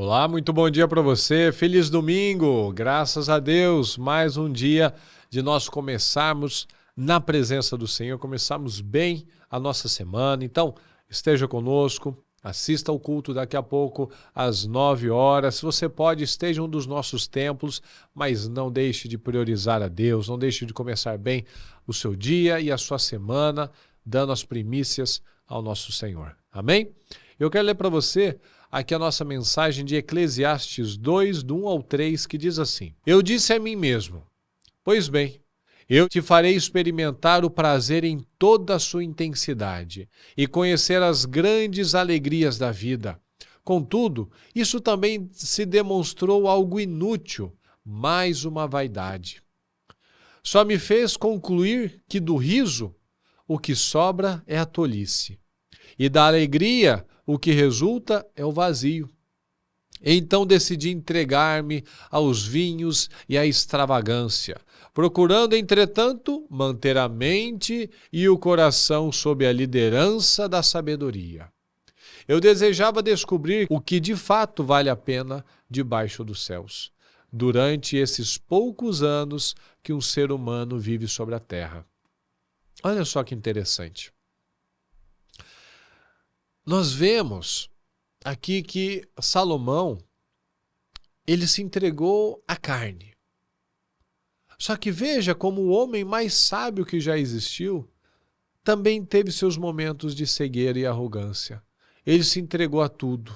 Olá, muito bom dia para você. Feliz domingo. Graças a Deus, mais um dia de nós começarmos na presença do Senhor, começarmos bem a nossa semana. Então, esteja conosco, assista ao culto daqui a pouco às 9 horas. Se você pode, esteja em um dos nossos templos, mas não deixe de priorizar a Deus, não deixe de começar bem o seu dia e a sua semana, dando as primícias ao nosso Senhor. Amém? Eu quero ler para você aqui a nossa mensagem de Eclesiastes 2, do 1 ao 3, que diz assim: Eu disse a mim mesmo, pois bem, eu te farei experimentar o prazer em toda a sua intensidade e conhecer as grandes alegrias da vida. Contudo, isso também se demonstrou algo inútil, mais uma vaidade. Só me fez concluir que do riso o que sobra é a tolice, e da alegria o que resulta é o vazio. Então decidi entregar-me aos vinhos e à extravagância, procurando, entretanto, manter a mente e o coração sob a liderança da sabedoria. Eu desejava descobrir o que de fato vale a pena debaixo dos céus, durante esses poucos anos que um ser humano vive sobre a terra. Olha só que interessante. Nós vemos aqui que Salomão, ele se entregou à carne. Só que veja como o homem mais sábio que já existiu também teve seus momentos de cegueira e arrogância. Ele se entregou a tudo.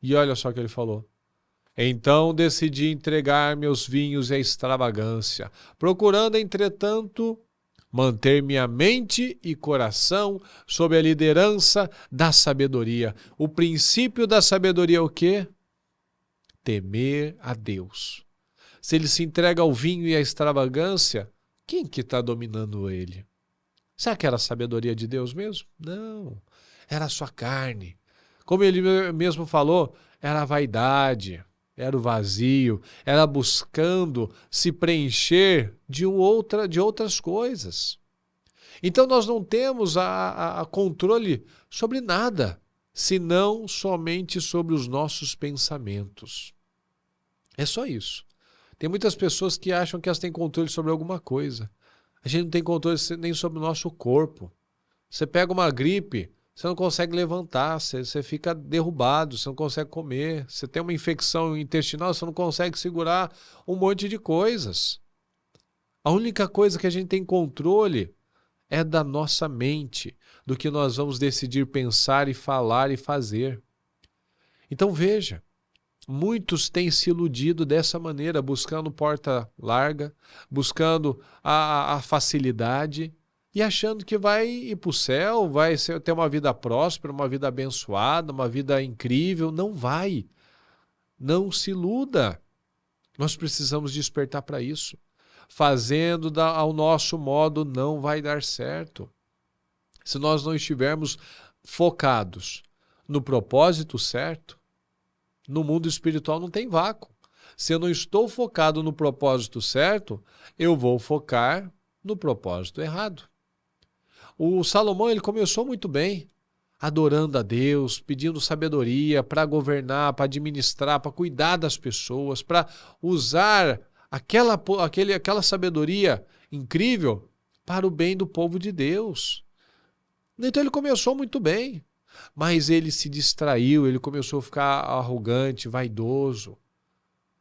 E olha só o que ele falou. Então decidi entregar meus vinhos à extravagância, procurando, entretanto, manter minha mente e coração sob a liderança da sabedoria. O princípio da sabedoria é o quê? Temer a Deus. Se ele se entrega ao vinho e à extravagância, quem que está dominando ele? Será que era a sabedoria de Deus mesmo? Não, era a sua carne. Como ele mesmo falou, era a vaidade, era o vazio, era buscando se preencher de outras coisas. Então nós não temos a controle sobre nada, senão somente sobre os nossos pensamentos. É só isso. Tem muitas pessoas que acham que elas têm controle sobre alguma coisa. A gente não tem controle nem sobre o nosso corpo. Você pega uma gripe, você não consegue levantar, você fica derrubado, você não consegue comer. Você tem uma infecção intestinal, você não consegue segurar um monte de coisas. A única coisa que a gente tem controle é da nossa mente, do que nós vamos decidir pensar e falar e fazer. Então veja, muitos têm se iludido dessa maneira, buscando porta larga, buscando a facilidade e achando que vai ir para o céu, ter uma vida próspera, uma vida abençoada, uma vida incrível. Não vai. Não se iluda. Nós precisamos despertar para isso. Fazendo ao nosso modo não vai dar certo. Se nós não estivermos focados no propósito certo, no mundo espiritual não tem vácuo. Se eu não estou focado no propósito certo, eu vou focar no propósito errado. O Salomão, ele começou muito bem, adorando a Deus, pedindo sabedoria para governar, para administrar, para cuidar das pessoas, para usar aquela sabedoria incrível para o bem do povo de Deus. Então ele começou muito bem, mas ele se distraiu, ele começou a ficar arrogante, vaidoso.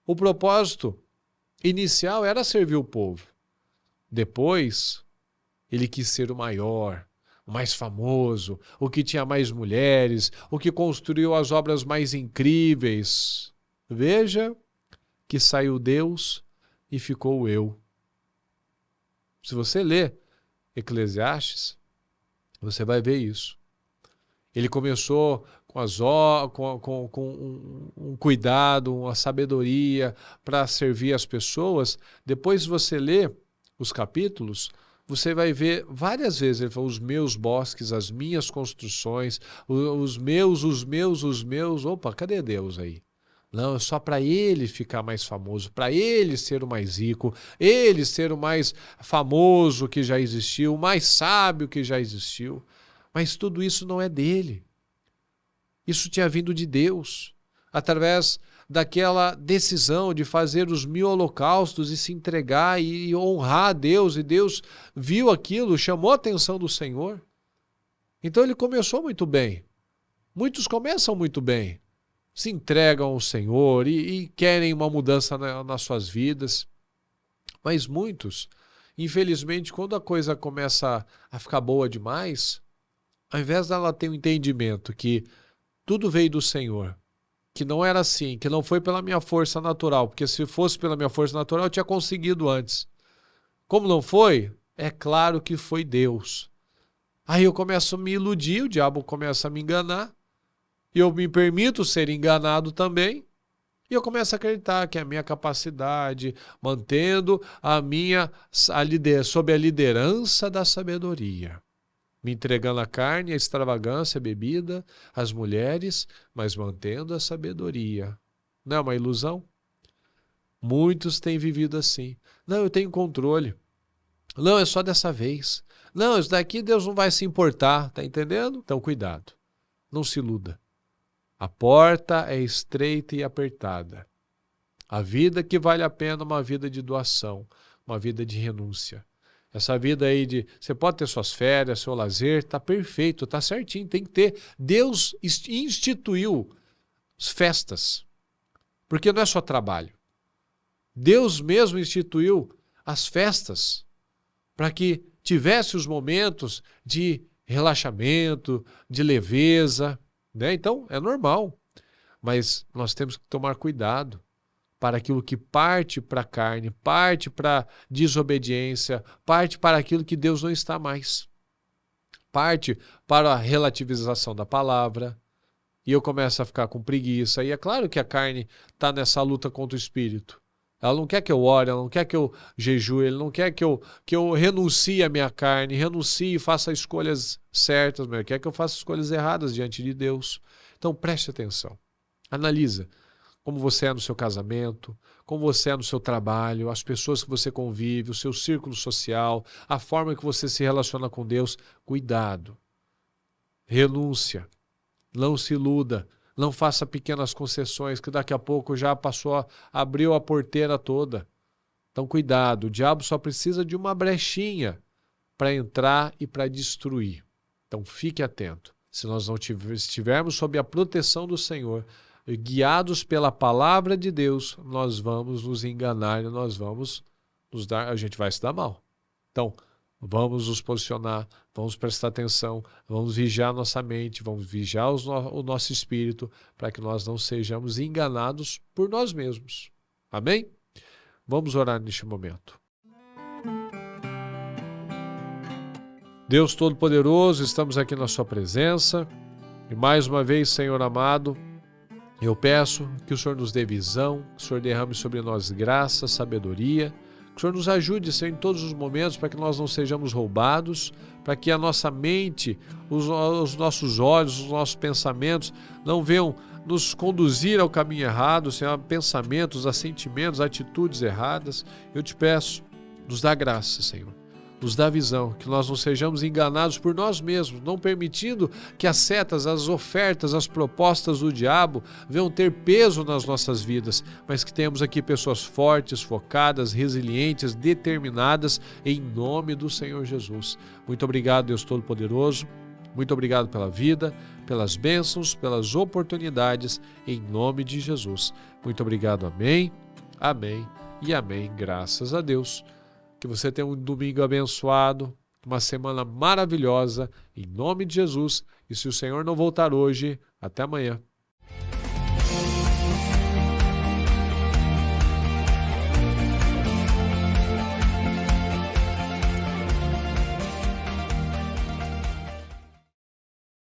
O propósito inicial era servir o povo. Depois, ele quis ser o maior, o mais famoso, o que tinha mais mulheres, o que construiu as obras mais incríveis. Veja que saiu Deus e ficou o eu. Se você ler Eclesiastes, você vai ver isso. Ele começou com um cuidado, uma sabedoria para servir as pessoas. Depois você lê os capítulos, você vai ver várias vezes, ele falou, os meus bosques, as minhas construções, os meus. Opa, cadê Deus aí? Não, é só para ele ficar mais famoso, para ele ser o mais rico, ele ser o mais famoso que já existiu, o mais sábio que já existiu. Mas tudo isso não é dele. Isso tinha vindo de Deus. através daquela decisão de fazer os 1000 holocaustos e se entregar e honrar a Deus, e Deus viu aquilo, chamou a atenção do Senhor. Então ele começou muito bem. Muitos começam muito bem, se entregam ao Senhor e querem uma mudança nas suas vidas. Mas muitos, infelizmente, quando a coisa começa a ficar boa demais, ao invés dela ter um entendimento que tudo veio do Senhor, que não era assim, que não foi pela minha força natural, porque se fosse pela minha força natural eu tinha conseguido antes. Como não foi, é claro que foi Deus. Aí eu começo a me iludir, o diabo começa a me enganar, e eu me permito ser enganado também, e eu começo a acreditar que a minha capacidade, mantendo sob a liderança da sabedoria, me entregando a carne, a extravagância, a bebida, as mulheres, mas mantendo a sabedoria. Não é uma ilusão? Muitos têm vivido assim. Não, eu tenho controle. Não, é só dessa vez. Não, isso daqui Deus não vai se importar, tá entendendo? Então cuidado, não se iluda. A porta é estreita e apertada. A vida que vale a pena é uma vida de doação, uma vida de renúncia. Essa vida aí você pode ter suas férias, seu lazer, tá perfeito, tá certinho, tem que ter. Deus instituiu festas, porque não é só trabalho. Deus mesmo instituiu as festas para que tivesse os momentos de relaxamento, de leveza, né? Então, é normal, mas nós temos que tomar cuidado para aquilo que parte para a carne, parte para a desobediência, parte para aquilo que Deus não está mais. Parte para a relativização da palavra, e eu começo a ficar com preguiça. E é claro que a carne está nessa luta contra o espírito. Ela não quer que eu ore, ela não quer que eu jejue, ela não quer que eu renuncie à minha carne, renuncie e faça escolhas certas, mas ela quer que eu faça escolhas erradas diante de Deus. Então preste atenção, analisa como você é no seu casamento, como você é no seu trabalho, as pessoas que você convive, o seu círculo social, a forma que você se relaciona com Deus. Cuidado, renúncia, não se iluda, não faça pequenas concessões que daqui a pouco já abriu a porteira toda. Então cuidado, o diabo só precisa de uma brechinha para entrar e para destruir. Então fique atento. Se nós não estivermos sob a proteção do Senhor, guiados pela palavra de Deus, nós vamos nos enganar e a gente vai se dar mal. Então, vamos nos posicionar, vamos prestar atenção, vamos vigiar nossa mente, vamos vigiar o nosso espírito, para que nós não sejamos enganados por nós mesmos. Amém? Vamos orar neste momento. Deus Todo-Poderoso, estamos aqui na sua presença, e mais uma vez, Senhor amado, eu peço que o Senhor nos dê visão, que o Senhor derrame sobre nós graça, sabedoria, que o Senhor nos ajude, Senhor, em todos os momentos, para que nós não sejamos roubados, para que a nossa mente, os nossos olhos, os nossos pensamentos não venham nos conduzir ao caminho errado, Senhor, a pensamentos, a sentimentos, a atitudes erradas. Eu te peço, nos dá graça, Senhor. Nos dá visão, que nós não sejamos enganados por nós mesmos, não permitindo que as setas, as ofertas, as propostas do diabo venham ter peso nas nossas vidas, mas que tenhamos aqui pessoas fortes, focadas, resilientes, determinadas, em nome do Senhor Jesus. Muito obrigado, Deus Todo-Poderoso, muito obrigado pela vida, pelas bênçãos, pelas oportunidades, em nome de Jesus. Muito obrigado, amém, amém e amém, graças a Deus. Que você tenha um domingo abençoado, uma semana maravilhosa, em nome de Jesus. E se o Senhor não voltar hoje, até amanhã.